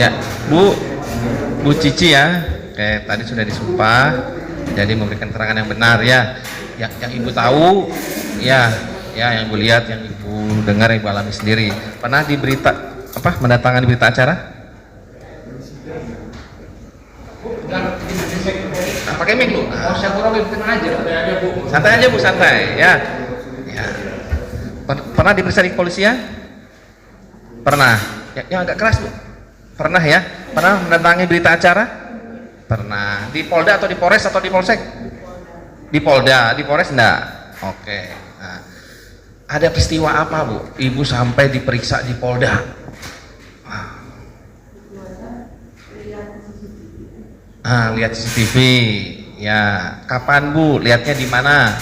Ya, Bu, Bu Cici ya. Oke, tadi sudah disumpah, jadi memberikan keterangan yang benar ya. Yang Ibu tahu, ya, ya yang Ibu lihat, yang Ibu dengar, Ibu alami sendiri. Pernah di berita apa? Mendatangani berita acara? Nah, pakai mic lu. Oh, saya kurang tenang aja. Santai aja Bu, santai ya. Ya. Pernah diperiksa di kepolisian? Pernah. Yang agak keras Bu. Pernah ya? Pernah mendatangi berita acara? Pernah. Di Polda atau di Polres atau di Polsek? Di Polda, di Polres enggak? Oke. Nah, ada peristiwa apa Bu? Ibu sampai diperiksa di Polda? Lihat CCTV. Ya, kapan Bu? Lihatnya di mana?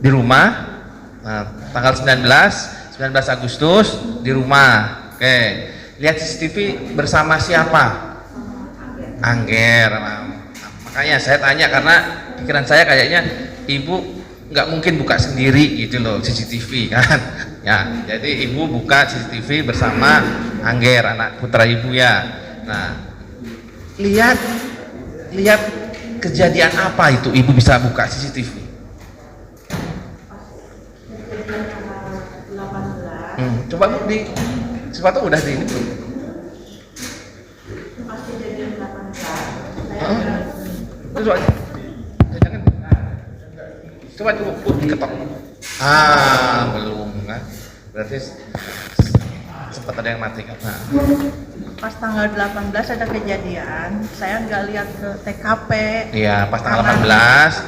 Di rumah. Nah, tanggal 19 Agustus di rumah. Oke. Lihat CCTV bersama siapa? Angger. Nah, makanya saya tanya karena pikiran saya kayaknya Ibu nggak mungkin buka sendiri gitu loh CCTV kan. Ya, jadi Ibu buka CCTV bersama Angger, anak putra Ibu ya. Nah, lihat kejadian apa itu Ibu bisa buka CCTV? Coba Bu di sepatu udah di ini belum? Pas kejadian 18 Terus aja. Jangan. Coba Bu diketok. Belum kan? Berarti sempat ada yang mati kan? Nah. pas tanggal 18 ada kejadian, saya nggak lihat ke TKP. Iya, pas tanggal 18.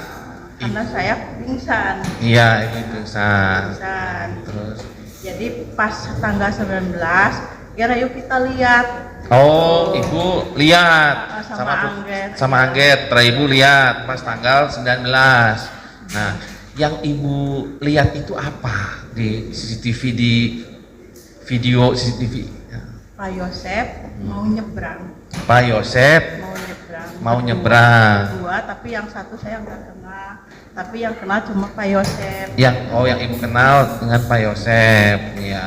Karena saya pingsan. Iya, ini pingsan. Terus Jadi pas tanggal 19, ya yuk kita lihat. oh, Ibu lihat sama Angget, Ibu lihat pas tanggal 19. Nah, yang Ibu lihat itu apa di CCTV, di video CCTV? Pak Yosep mau nyebrang. Pak Yosep mau nyebrang. Dua, tapi yang satu saya nggak kenal. Tapi yang kenal cuma Pak Yosep. Yang Ibu kenal dengan Pak Yosep. Ya.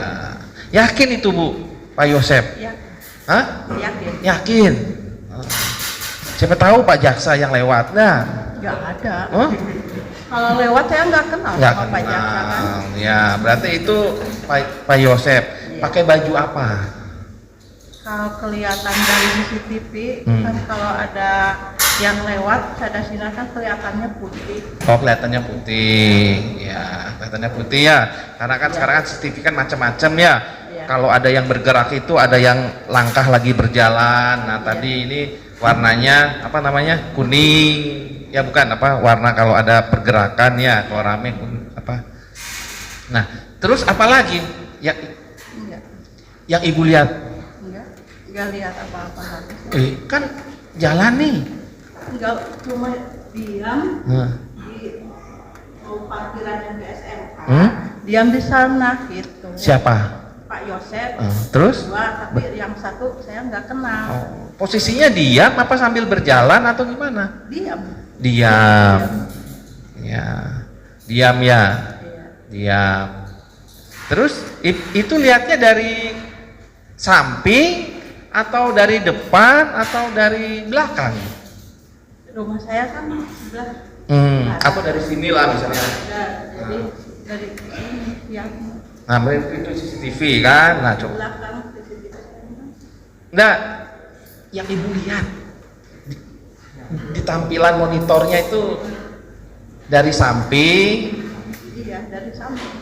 Yakin itu Bu, Pak Yosep? Ya. Hah? Yakin? Yakin. Siapa tahu Pak Jaksa yang lewat. Nah, Nggak ada. huh? Kalau lewat saya nggak kenal Nggak sama Pak Jaksa kan. Ya, berarti itu Pak Yosep. Iya. Pakai baju apa? Kalau kelihatan dari CCTV, kan kalau ada yang lewat sada sini kan kelihatannya putih. Oh, kelihatannya putih. Ya, kelihatannya putih ya. Karena kan sekarang kan CCTV kan macam-macam ya. Iya. Kalau ada yang bergerak itu ada yang langkah lagi berjalan. Nah, tadi ini warnanya apa namanya? Kuning. Ya bukan apa warna kalau ada pergerakan ya, kalau rame apa. Nah, terus apa lagi? Enggak, Yang Ibu lihat? enggak lihat apa-apa lagi. Kan jalan nih. Enggak, cuma diam di mau parkiran yang di SMK. Diam di sana gitu. Siapa? Pak Yosep. Terus? Dua, tapi yang satu saya nggak kenal. Posisinya diam apa sambil berjalan atau gimana? Diam. Diam. Ya. Diam ya. Iya. Diam. Terus itu lihatnya dari samping atau dari depan atau dari belakang? Rumah saya kan sebelah. Atau dari sini lah misalnya. Jadi dari sini yang Nah, berarti itu CCTV kan? Nah, coba. belakang CCTV. Enggak, yang Ibu lihat di tampilan monitornya itu dari samping. Iya, dari samping.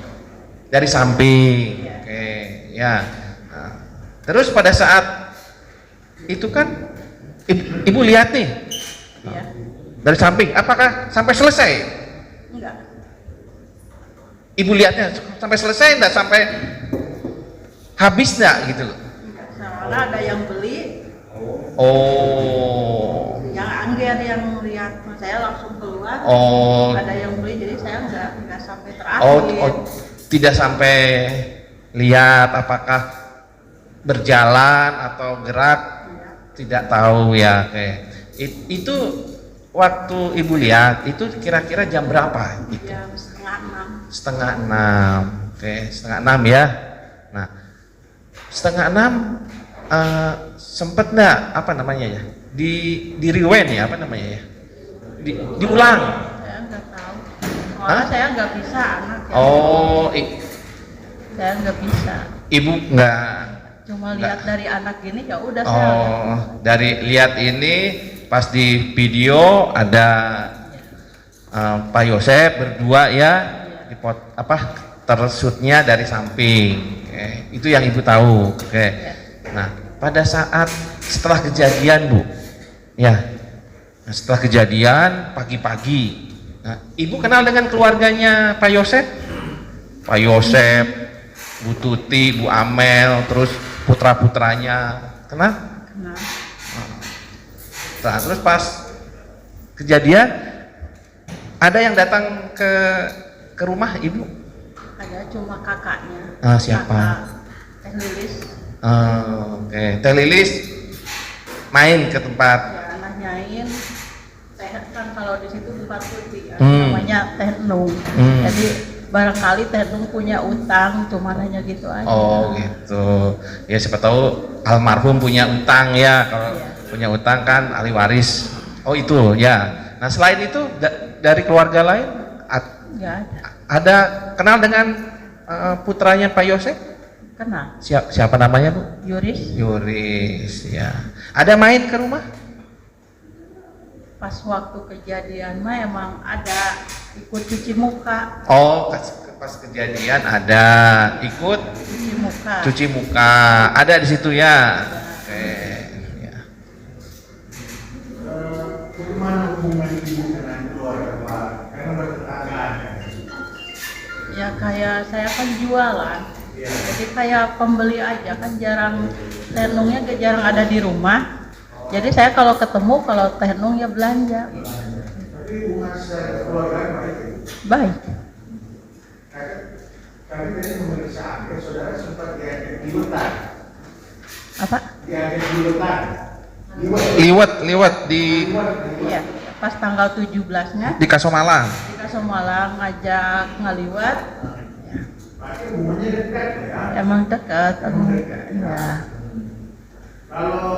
Dari samping. Iya. Oke, ya. Nah, terus pada saat itu kan Ibu lihat nih Iya. dari samping, apakah sampai selesai? Enggak. Ibu lihatnya sampai selesai enggak, sampai habis enggak gitu loh? Enggak. Soalnya ada yang beli, Oh. yang Angger yang lihat, saya langsung keluar. Oh. Ada yang beli, jadi saya nggak sampai terakhir. Oh, tidak sampai lihat apakah berjalan atau gerak, tidak tahu ya. Oke. Itu waktu Ibu lihat itu kira-kira jam berapa? Itu? Jam setengah 6. Setengah 6. Oke, setengah 6 ya. 5:30 sempet nggak apa namanya ya di rewind ya apa namanya ya diulang? Saya nggak tahu. Soalnya saya nggak bisa anak ya. Oh, Saya nggak bisa. ibu nggak? Cuma Nggak. lihat dari anak gini ya udah saya. Oh, dari lihat ini pas di video ada Pak Yosep berdua ya tershootnya dari samping. Itu yang ibu tahu. Oke. Nah, pada saat setelah kejadian Bu, ya, setelah kejadian pagi-pagi, nah, ibu kenal dengan keluarganya Pak Yosep? Pak Yosep, Bu Tuti, Bu Amel, terus putra-putranya, kenal? Kenal. Nah, terus pas kejadian ada yang datang ke rumah ibu? Ada cuma kakaknya. Siapa? Kakak Teh Lilis. Oke. Teh Lilis main ke tempat. Ya, nanyain Teh kan kalau di situ bukan Tuti ya, Hmm. namanya Teh Nung. Jadi barangkali Teh Nung punya utang, cuma nanya gitu aja. Oh gitu. Ya siapa tahu almarhum punya utang ya. Kalau punya utang kan ahli waris. Oh itu ya. Nah selain itu dari keluarga lain Nggak ada. ada kenal dengan putranya Pak Yosep? Kenal. Siapa namanya Bu? Yuris. Yuris ya. Ada main ke rumah? Pas waktu kejadian mah emang ada ikut cuci muka. Oh pas kejadian ada ikut Cuci muka. cuci muka ada di situ ya. Oke. Ya. Bagaimana hubungan ibu dengan keluarga Pak? Karena bertetanggaan. Ya kayak saya kan jualan. Jadi kayak pembeli aja kan jarang Teh Nungnya jarang ada di rumah. Jadi saya kalau ketemu kalau Teh Nung ya belanja. Tapi hubungan secara keluarga baik. Baik. Kami tadi memeriksa angket, saudara sempat diajak di hutan. Apa? Diajak di hutan. Liwet di Iya. Pas tanggal 17-nya di Kasomalang. di Kasomalang ngajak ngaliwat. Pasti hubungannya dekat ya. Emang dekat. Ya. Kalau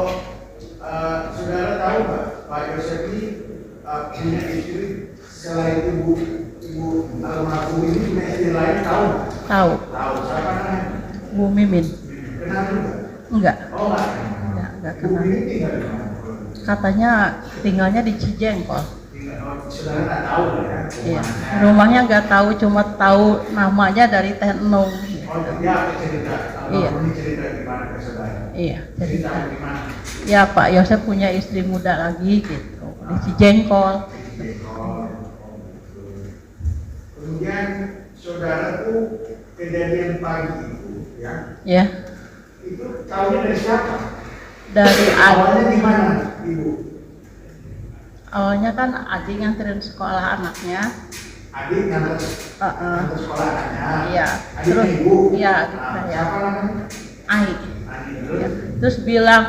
saudara tahu nggak Pak Yosef ini punya istri selain ibu almarhum ini punya istri lain tahu nggak? Tahu. Tahu siapa namanya? Bu Mimin. Kenal juga? Enggak. Oh nggak. Enggak Ibu kenal. ini tinggal di mana? Katanya tinggalnya di Cijengkol. Saudara nggak tahu ya? Iya. Rumahnya nggak tahu, cuma tahu namanya dari Teh Nung. Oh dia cerita. Iya. Ini cerita di mana ke saudara? Iya. Cerita Cerita. di mana? Ya Pak Yosef punya istri muda lagi gitu di Cijengkol. Kemudian saudara tuh kejadian pagi itu ya, Ya. itu tahunya dari siapa? Dari Awalnya adik. di mana ibu? Awalnya kan adik nganterin sekolah anaknya. Adik ngantar Heeh. sekolah anaknya. Iya. Adiknya Terus ibu. iya adik Nah, saya. siapa namanya? Ai. Adik Ya. terus. Terus bilang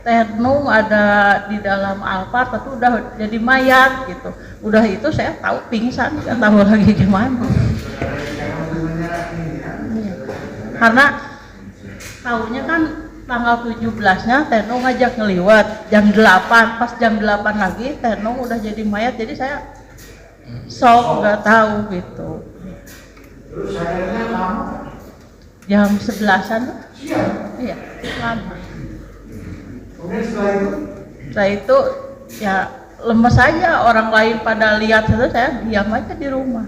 Teh Nung ada di dalam Alphard tapi udah jadi mayat gitu. Udah itu saya tahu pingsan, nggak tahu lagi gimana. Saudara yang hubungannya ini ya. Iya. Karena tahunya kan tanggal 17-nya Teh Nung ngajak ngeliwat jam 8, pas jam 8 lagi Teh Nung udah jadi mayat, jadi saya shock nggak tahu gitu. Terus sadarnya lama. Jam 11-an, Siap. iya lama. Kemudian setelah Itu itu ya lemes aja, orang lain pada lihat itu saya diam aja di rumah.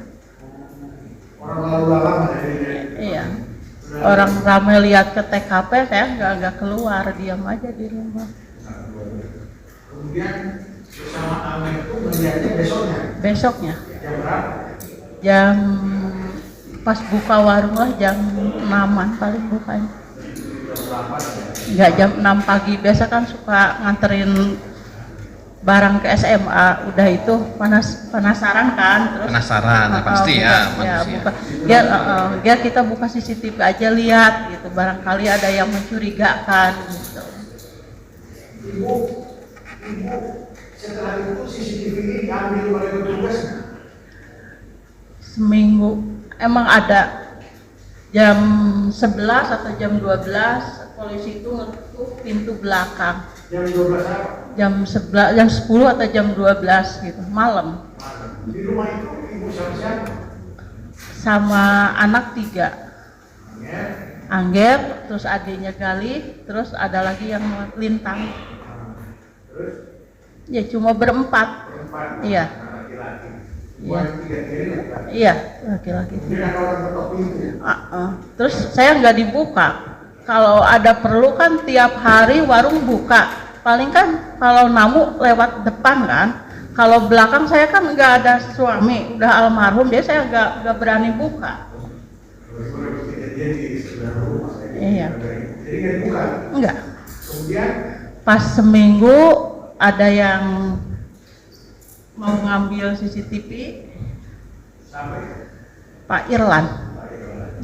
orang lalu lalang dari Iya. Orang ramai lihat ke TKP, saya nggak keluar, diam aja di rumah. kemudian bersama Amin itu melihatnya besoknya Besoknya jam berapa? jam pas buka warung lah jam 6-an paling bukanya. Nggak jam 6 pagi, biasa kan suka nganterin barang ke SMA, udah itu penasaran kan, terus Penasaran pasti ya manusia. buka. Biar kita buka CCTV aja lihat gitu, barangkali ada yang mencurigakan gitu. Ibu setelah itu CCTV ini diambil oleh petugas. Seminggu emang ada, jam 11 atau jam 12 polisi itu ngetuk pintu belakang. Jam 12 apa? Jam 10 atau jam 12 gitu, malam. Di rumah itu ibu sama siapa? Sama anak 3. Ya. Angger, terus adiknya Gali, terus ada lagi yang Lintang. Terus Ya cuma berempat. berempat. Iya. Laki-laki. Iya. Yang 3 kiri laki-laki. Iya, laki-laki. Jadi ada orang ketok pintu. Terus saya nggak dibuka. Kalau ada perlu kan tiap hari warung buka. Paling kan kalau namu lewat depan kan. Kalau belakang saya kan nggak ada suami, udah almarhum, dia saya nggak berani buka. Dia di sebelah rumah. Iya. Jadi nggak dibuka. Enggak. Kemudian Pas seminggu ada yang mau ngambil CCTV, sampai Pak Irlan.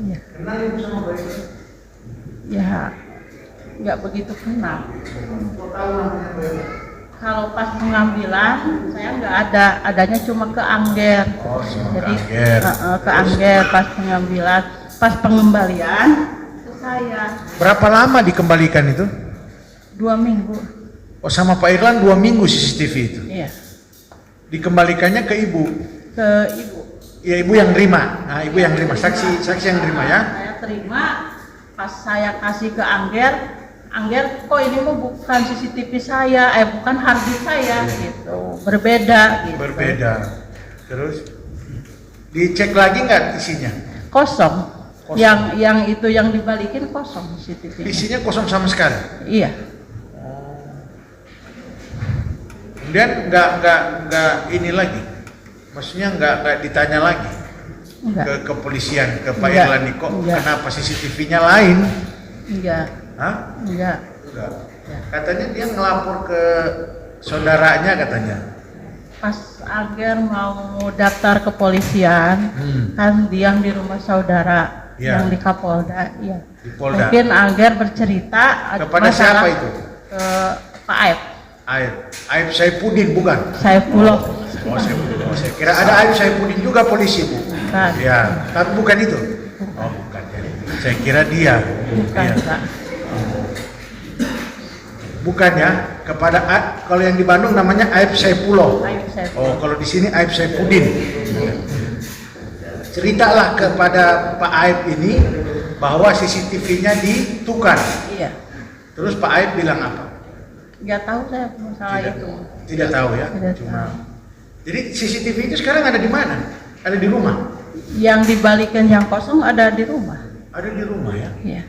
Iya. kenal ibu sama baik. Ya nggak begitu kenal. Kau tahu namanya baik. Kalau pas pengambilan saya nggak ada, adanya cuma ke Angger. Oh, cuma Jadi ke Angger. ke Angger pas pengambilan, pas pengembalian ke saya Berapa lama dikembalikan itu? 2 minggu. Oh, sama Pak Irlan 2 minggu CCTV itu. Iya, Dikembalikannya ke ibu. ke ibu. Ya ibu yang terima. Nah, ibu yang terima. Saksi yang terima ya. Saya terima, pas saya kasih ke Angger, Angger kok ini mah bukan CCTV saya, bukan hard disk saya gitu, berbeda gitu. Berbeda. Terus dicek lagi nggak isinya? Kosong. Kosong. Yang itu yang dibalikin kosong CCTV. Isinya kosong sama sekali. Iya. Kemudian nggak ini lagi. Maksudnya nggak ditanya lagi Enggak. ke kepolisian, ke Pak Enggak. Irlan kok Enggak. kenapa CCTV-nya lain? Enggak. Hah? Enggak. Enggak. Ya. Katanya dia ngelapor ke saudaranya katanya. Pas Angger mau daftar kepolisian, kan diam di rumah saudara Ya. yang di Kapolda, iya. Di Polda. Mungkin Angger bercerita Kepada siapa itu? Ke Pak Aib, Aib Saifuddin bukan? Saifullah. Oh, saya kira ada Aib Saifuddin juga polisi bu. Bukan. Ya, tapi bukan itu. Oh, bukan. Ya. Saya kira dia. Bukan, Iya. Pak. Bukan ya. Kepada kalau yang di Bandung namanya Aib Saifullah. Aib Saifullah. Oh, kalau di sini Aib Saifuddin. Ceritalah kepada Pak Aib ini bahwa CCTV-nya ditukar. Iya. Terus Pak Aib bilang apa? Nggak tahu saya masalah itu. Tidak tahu ya. Tidak Cuma. tahu. Jadi CCTV itu sekarang ada di mana? Ada di rumah. Yang dibalikin yang kosong ada di rumah. Ada di rumah ya. Iya.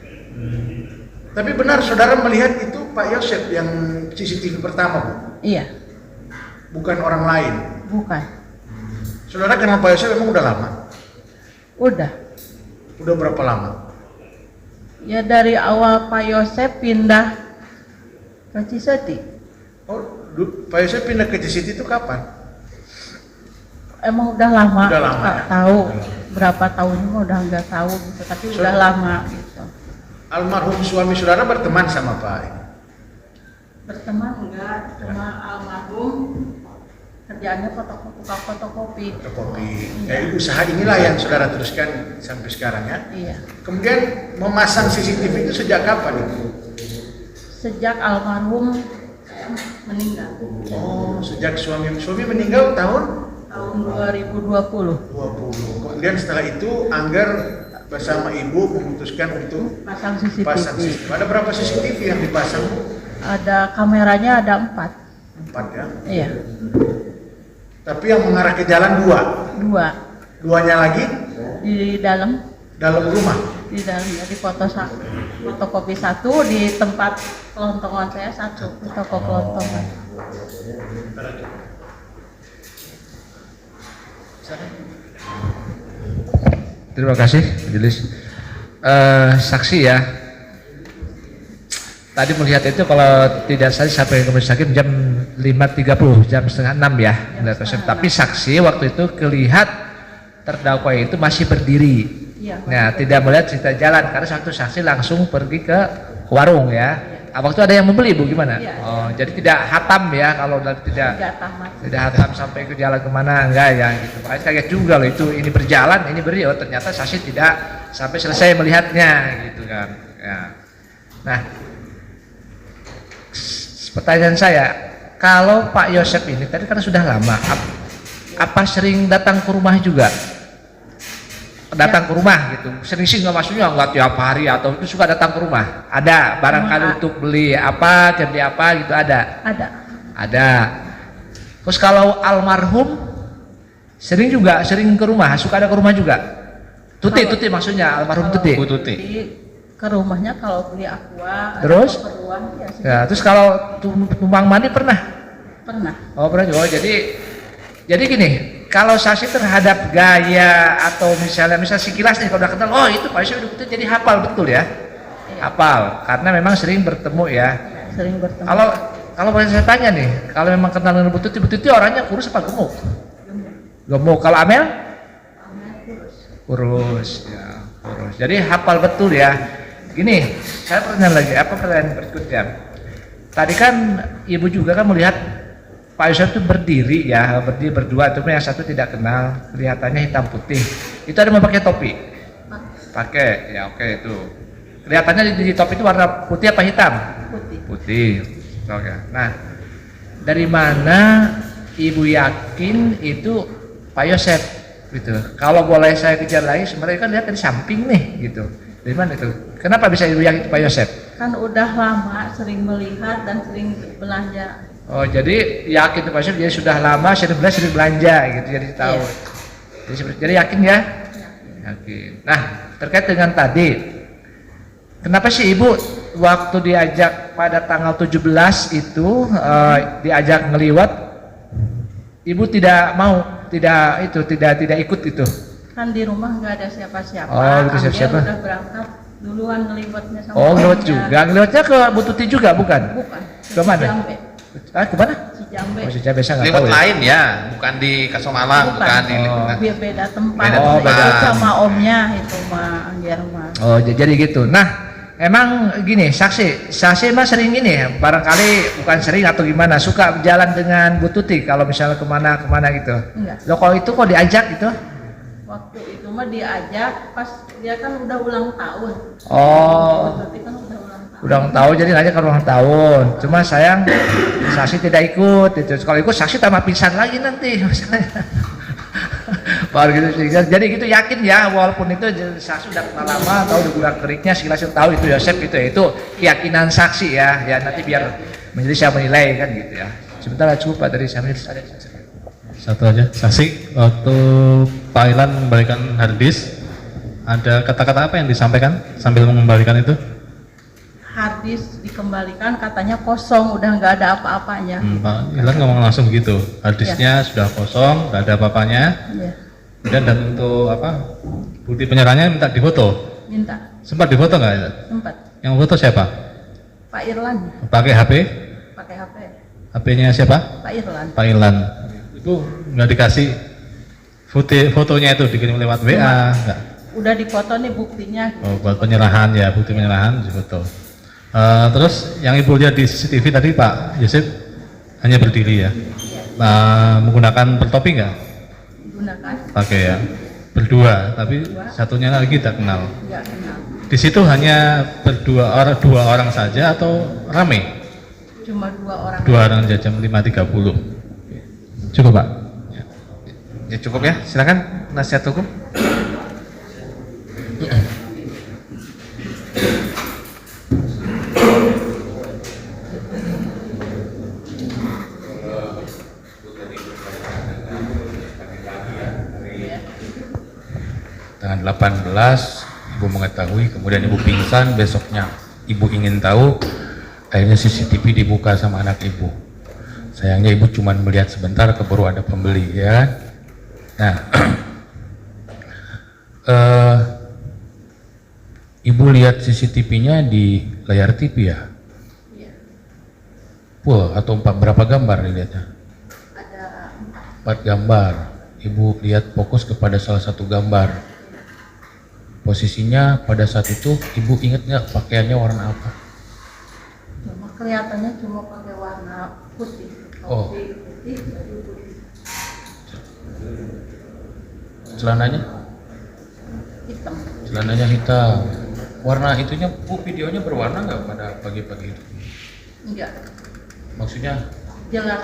Tapi benar saudara melihat itu Pak Yosef yang CCTV pertama bu, Iya. bukan orang lain. Bukan. Saudara kenal Pak Yosef emang udah lama? Udah. Udah berapa lama? Ya dari awal Pak Yosef pindah ke Ciseti. Oh, Pak Yosef pindah ke CCTV itu kapan? Emang udah lama. Udah lama, Nggak ya? tahu berapa tahunnya mah udah nggak tahu gitu, tapi udah lama gitu. Almarhum suami saudara berteman sama Pak ini. Berteman enggak, cuma almarhum kerjaannya tukang fotokopi. Fotokopi. Ya, usaha inilah yang saudara teruskan sampai sekarang ya. Iya. Kemudian memasang CCTV itu sejak kapan itu? Sejak almarhum meninggal Oh, sejak suami meninggal tahun tahun 2020. 20. Kemudian setelah itu Angger bersama ibu memutuskan untuk Pasang CCTV. pasang CCTV. Ada berapa CCTV yang dipasang? Ada kameranya ada 4. 4 ya. Iya. Tapi yang mengarah ke jalan 2. 2 2-nya lagi di dalam rumah. di dalamnya di fotokopi 1, di tempat kelontongan saya 1, di toko kelontongan. Terima kasih, Majelis. Saksi ya. Tadi melihat itu kalau tidak salah sampai ke rumah sakit jam 5.30, jam setengah 6 ya. Tapi saksi waktu itu kelihat terdakwa itu masih berdiri. Iya. Nah, tidak melihat cerita jalan karena satu saksi langsung pergi ke warung ya. Waktu ada yang membeli Bu gimana? Iya. Oh, jadi tidak hatam ya kalau tidak Tidak tamat. tidak hatam sampai ke jalan kemana enggak ya gitu. Makanya kaget juga loh itu ini berjalan ini beri oh ternyata saksi tidak sampai selesai melihatnya gitu kan. Ya. Nah, pertanyaan saya, kalau Pak Yosep ini tadi kan sudah lama, apa sering datang ke rumah juga? Datang ke rumah gitu, sering sih nggak maksudnya nggak tiap hari atau itu suka datang ke rumah? Ada barangkali untuk beli apa, beli apa gitu ada? Ada. Terus kalau almarhum sering ke rumah, suka ada ke rumah juga? Tuti maksudnya almarhum Tuti. Bu Tuti. Ke rumahnya kalau beli aqua Terus? atau keperluan ya, Ya, terus kalau tumpang mandi pernah? pernah. Oh pernah juga. Oh, jadi gini, kalau saksi terhadap gaya atau misalnya sekilas nih kalau udah kenal, oh itu Pak Yosep itu jadi hafal betul ya? Iya. Hafal, karena memang sering bertemu ya. Sering bertemu. Kalau boleh saya tanya nih, kalau memang kenal dengan Bu Tuti orangnya kurus apa gemuk? Gemuk. Kalau Amel? Kurus. Ya, kurus. Jadi hafal betul ya. Gini, saya pertanyaan berikutnya. Tadi kan Ibu juga kan melihat Pak Yosep itu berdiri berdua, tapi yang satu tidak kenal, kelihatannya hitam putih. Itu ada mau pakai topi? Pakai, ya oke itu. Kelihatannya di topi itu warna putih apa hitam? Putih. Oke. Nah, dari mana Ibu yakin itu Pak Yosep gitu? Kalau boleh saya kejar lagi, sebenarnya kan lihat dari samping nih gitu. Dari mana itu? Kenapa bisa Ibu yakin Pak Yosep? Kan udah lama sering melihat dan sering belanja. Oh, jadi yakin Pak Yosep jadi sudah lama sering belanja gitu jadi tahu. Iya. Jadi yakin ya? Yakin. Nah, terkait dengan tadi, kenapa sih Ibu waktu diajak pada tanggal 17 itu diajak ngeliwat, Ibu tidak mau, tidak ikut itu? Kan di rumah nggak ada siapa-siapa. Oh, gitu siapa-siapa. Udah berangkat duluan ngeliwatnya sama Oh, ngeliwat omnya. juga. Ngeliwatnya ke Bu Tuti juga bukan? Bukan. Ke mana? Jambe. Ke mana? Jambe. Oh, Jambe saya nggak Lewat tahu ya. lain ya, bukan di Kasomalang, bukan di lingkungan. Beda tempat. Beda tempat. Ikut sama omnya itu mah Jerman. Oh, jadi gitu. Nah, emang gini, saksi mah sering gini, barangkali bukan sering atau gimana, suka jalan dengan Bu Tuti kalau misalnya kemana gitu. Enggak. Loh, kalau itu kok diajak gitu? Waktu itu mah diajak pas dia kan udah ulang tahun. Oh, Berarti kan udah ulang tahun. udah tahun jadi ngajak ke ulang tahun. Cuma sayang saksi tidak ikut itu. Kalau ikut saksi tambah pingsan lagi nanti masalahnya. Baru gitu sih. Jadi gitu yakin ya, walaupun itu saksi udah kenal lama, tahu udah bulan keriknya, sekilas tahu itu Yosep itu keyakinan saksi ya. Ya nanti biar menjadi saya menilai kan gitu ya. Sebentar cukup Pak dari saya menilai. Satu aja, saksi waktu Pak Ilan mengembalikan harddisk ada kata-kata apa yang disampaikan sambil mengembalikan itu? Harddisk dikembalikan katanya kosong, udah nggak ada apa-apanya. Pak Ilan ngomong langsung begitu, harddisknya sudah kosong, nggak ada apa-apanya. Iya. Dan untuk apa? Bukti penyerahannya minta difoto. Minta. Sempat difoto nggak? Sempat. Yang foto siapa? Pak Irlan Pakai HP? pakai HP. HP-nya siapa? Pak Irlan. Pak Ilan. Itu nggak dikasih fotonya itu dikirim lewat WA nggak? Udah difoto nih buktinya. Oh, buat penyerahan ya, bukti penyerahan difoto. Terus yang Ibu lihat di CCTV tadi Pak Yosep hanya berdiri ya, menggunakan bertopi nggak? Gunakan. Pakai ya, berdua, tapi satunya lagi tidak kenal. Nggak kenal. Di situ hanya dua orang saja atau rame? Cuma 2 orang. 2 orang aja jam 5.30. Cukup Pak. Ya cukup ya, silakan nasihat hukum. Tanggal 18 Ibu mengetahui, kemudian Ibu pingsan, besoknya Ibu ingin tahu, akhirnya CCTV dibuka sama anak Ibu. Sayangnya Ibu cuma melihat sebentar, keburu ada pembeli ya kan. Nah Ibu lihat CCTV-nya di layar TV ya? Iya. Wah, atau berapa gambar dilihatnya? Ada 4 gambar. Ibu lihat fokus kepada salah satu gambar. Posisinya pada saat itu Ibu ingat nggak pakaiannya warna apa? kelihatannya cuma pakai warna putih. Oh. Putih, baju putih. Celananya? Hitam. Celananya hitam. Warna itunya, Bu, videonya berwarna nggak pada pagi-pagi itu? Enggak. Maksudnya? Jelas.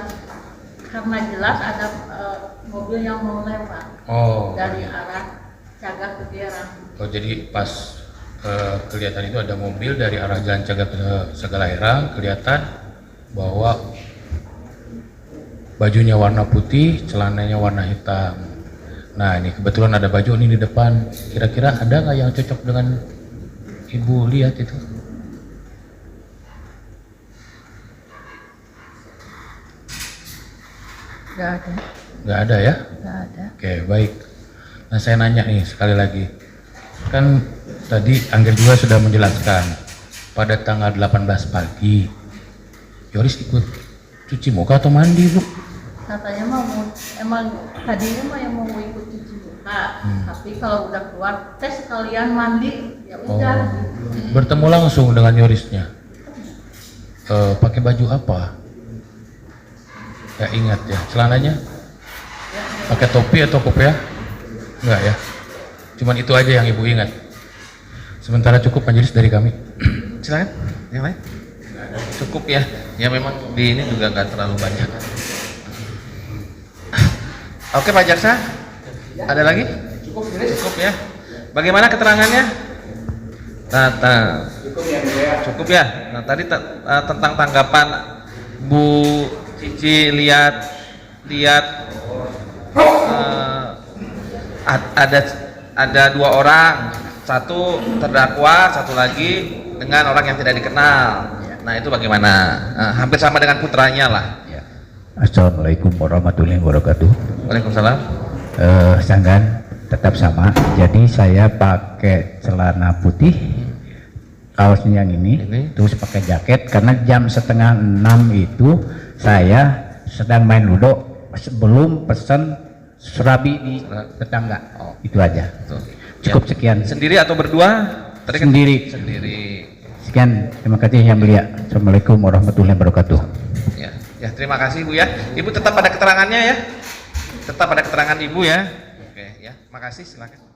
Karena jelas ada mobil yang mau lewat Oh. dari arah Cagak ke Gerang. Oh, jadi pas kelihatan itu ada mobil dari arah Jalan Cagak ke Segalaherang, kelihatan bahwa bajunya warna putih, celananya warna hitam. Nah, ini kebetulan ada baju ini di depan. Kira-kira ada nggak yang cocok dengan Ibu lihat itu? Enggak ada. Nggak ada ya? Enggak ada. Oke, baik. Nah, saya nanya nih sekali lagi. Kan tadi Angger juga sudah menjelaskan pada tanggal 18 pagi Yoris ikut cuci muka atau mandi, Bu? Katanya emang tadinya mah yang mau ikut cuci muka, tapi kalau udah keluar tes sekalian mandi, ya udah. Bertemu langsung dengan Yorisnya. Pakai baju apa? Ya ingat ya, celananya pakai topi atau kopiah? Enggak ya. Cuman itu aja yang Ibu ingat. Sementara cukup majelis dari kami. Silakan, yang lain. Cukup ya. Ya memang di ini juga nggak terlalu banyak. Oke Pak Jaksa, ada lagi? Cukup ya. Bagaimana keterangannya? Cukup ya. Nah tadi tentang tanggapan Bu Cici lihat ada dua orang, satu terdakwa, satu lagi dengan orang yang tidak dikenal. Nah itu bagaimana? Hampir sama dengan putranya lah. Assalamualaikum warahmatullahi wabarakatuh. Waalaikumsalam. Sanggan tetap sama. Jadi saya pakai celana putih, kaosnya yang ini, terus pakai jaket karena jam 5:30 itu saya sedang main ludo sebelum pesan surabi di tetangga. Itu aja. Tuh. Cukup Ya. sekian. Sendiri atau berdua? Tadi kan Sendiri. Sendiri. Sekian. Terima kasih yang mulia. Assalamualaikum warahmatullahi wabarakatuh. Ya, terima kasih Bu ya. Ibu tetap pada keterangannya ya. Tetap pada keterangan Ibu ya. Oke ya, makasih silakan.